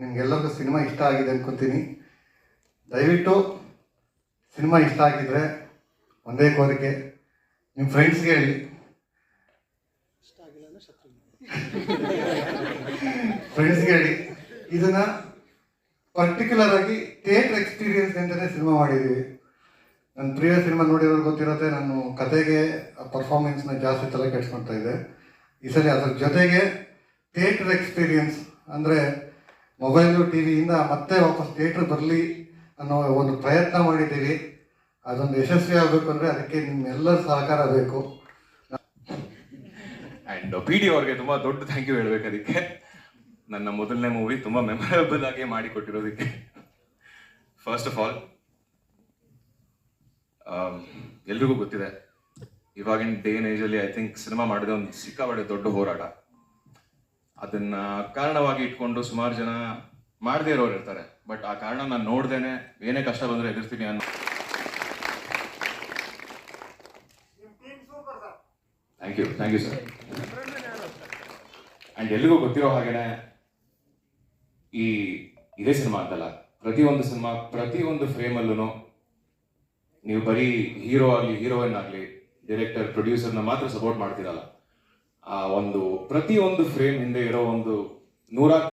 ನಿಮ್ಗೆಲ್ಲರಿಗೂ ಸಿನಿಮಾ ಇಷ್ಟ ಆಗಿದೆ ಅನ್ಕೊತೀನಿ. ದಯವಿಟ್ಟು ಸಿನಿಮಾ ಇಷ್ಟ ಆಗಿದ್ರೆ ಒಂದೇ ಕೋರಿಕೆ, ನಿಮ್ಮ ಫ್ರೆಂಡ್ಸ್ಗೆ ಹೇಳಿ, ಇದನ್ನ ಪರ್ಟಿಕ್ಯುಲರ್ ಆಗಿ ಥಿಯೇಟರ್ ಎಕ್ಸ್ಪೀರಿಯನ್ಸ್ ಅಂತಲೇ ಸಿನಿಮಾ ಮಾಡಿದ್ದೀವಿ. ನನ್ನ ಪ್ರಿವಿಯಸ್ ಸಿನಿಮಾ ನೋಡಿರೋರು ಗೊತ್ತಿರುತ್ತೆ, ನಾನು ಕತೆಗೆ ಪರ್ಫಾರ್ಮೆನ್ಸ್ನ ಜಾಸ್ತಿ ತಲೆ ಕೆಡಿಸ್ಕೊಳ್ತಾ ಇದ್ದೆ. ಈ ಸಲ ಅದ್ರ ಜೊತೆಗೆ ಥಿಯೇಟರ್ ಎಕ್ಸ್ಪೀರಿಯನ್ಸ್ ಅಂದರೆ ಮೊಬೈಲು ಟಿ ವಿಯಿಂದ ಮತ್ತೆ ವಾಪಸ್ ಥಿಯೇಟ್ರ್ ಬರಲಿ ಅನ್ನೋ ಒಂದು ಪ್ರಯತ್ನ ಮಾಡಿದ್ದೀವಿ. ಅದೊಂದು ಯಶಸ್ವಿ ಆಗಬೇಕು ಅಂದರೆ ಅದಕ್ಕೆ ನಿಮ್ಮೆಲ್ಲರ ಸಹಕಾರ ಬೇಕು. ಆ್ಯಂಡ್ ಪಿ ಡಿ ಅವ್ರಿಗೆ ತುಂಬ ದೊಡ್ಡ ಥ್ಯಾಂಕ್ ಯು ಹೇಳ್ಬೇಕು. ಅದಕ್ಕೆ ನನ್ನ ಮೊದಲನೇ ಮೂವಿ ತುಂಬ ಮೆಮೊರೇಬಲ್ ಆಗಿ ಮಾಡಿಕೊಟ್ಟಿರೋದಕ್ಕೆ. ಫಸ್ಟ್ ಆಫ್ ಆಲ್ ಎಲ್ರಿಗೂ ಗೊತ್ತಿದೆ, ಇವಾಗಿನ ಡೇ ಆ್ಯಂಡ್ ಏಜಲ್ಲಿ ಐ ಥಿಂಕ್ ಸಿನಿಮಾ ಮಾಡಿದೆ ಒಂದು ಸಿಕ್ಕಾಪಟ್ಟೆ ದೊಡ್ಡ ಹೋರಾಟ. ಅದನ್ನ ಕಾರಣವಾಗಿ ಇಟ್ಕೊಂಡು ಸುಮಾರು ಜನ ಮಾಡದೇ ಇರೋರು ಇರ್ತಾರೆ. ಬಟ್ ಆ ಕಾರಣ ನಾನು ನೋಡ್ದೇನೆ ಏನೇ ಕಷ್ಟ ಬಂದರೆ ಎದುರ್ತೀನಿ ಅನ್ನೋ. Thank you sir. ಆ್ಯಂಡ್ ಎಲ್ರಿಗೂ ಗೊತ್ತಿರೋ ಹಾಗೇನೆ ಇದೇ ಸಿನಿಮಾ ಅಂತಲ್ಲ, ಪ್ರತಿಯೊಂದು ಫ್ರೇಮಲ್ಲೂ ನೀವು ಬರೀ ಹೀರೋ ಆಗಲಿ ಹೀರೋಯಿನ್ ಆಗಲಿ ಡೈರೆಕ್ಟರ್ ಪ್ರೊಡ್ಯೂಸರ್ನ ಮಾತ್ರ ಸಪೋರ್ಟ್ ಮಾಡ್ತಿರಲ್ಲ. ಆ ಒಂದು ಪ್ರತಿಯೊಂದು ಫ್ರೇಮ್ ಹಿಂದೆ ಇರೋ ಒಂದು 100